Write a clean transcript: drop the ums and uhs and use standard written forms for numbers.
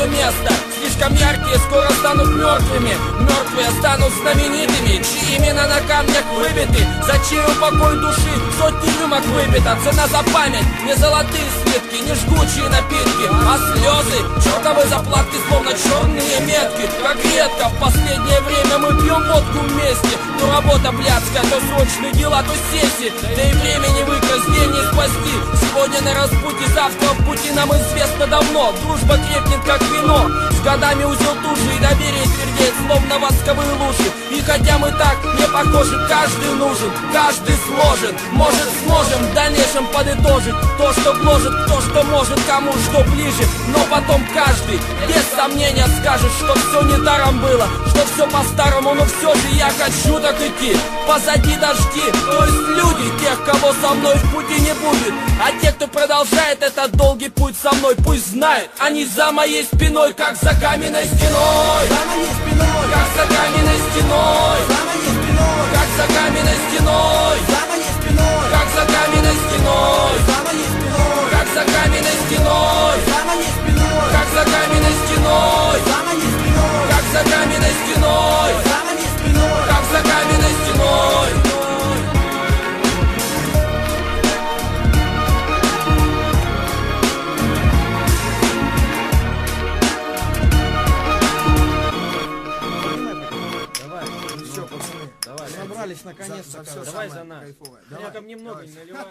свое место. Слишком яркие скоро станут мертвыми, мертвые станут знаменитыми, чьи имена на камнях выбиты, за чей упокой души сотни рюмок выпито. Цена за память, не золотые слитки, не жгучие напитки, а слезы, чертовы заплатки, словно черные метки. Как редко в последнее время мы пьем водку вместе. То работа блядская, то срочные дела, то сессии, да и времени выкрасть, день не спасти. Сегодня на распутье, завтра в пути, нам известно давно. Дружба крепнет как вино, с годами узел тужи и доверие твердеет, словно восковые лужи. И хотя мы так не похожи, каждый нужен, каждый сложен. Может, сможем в дальнейшем подытожить то, что вложит, кто что может, кому что ближе. Но потом каждый без сомнения скажет, что все не даром было, что все по-старому, но все же я хочу так идти. Позади дожди, то есть люди, тех, кого со мной в пути не будет. А те, кто продолжает этот долгий путь со мной, пусть знают, они за моей спиной, как за каменной стеной. За моей спиной, как за каменной стеной. За моей спиной, как за каменной стеной. За моей спиной, как за каменной стеной. За моей спиной, как за каменной стеной. За моей спиной, как за каменной стеной. За моей спиной, как за каменной стеной. За моей спиной, как за каменной стеной. Набрались наконец-то. Давай за нас. Я там немного не наливаю.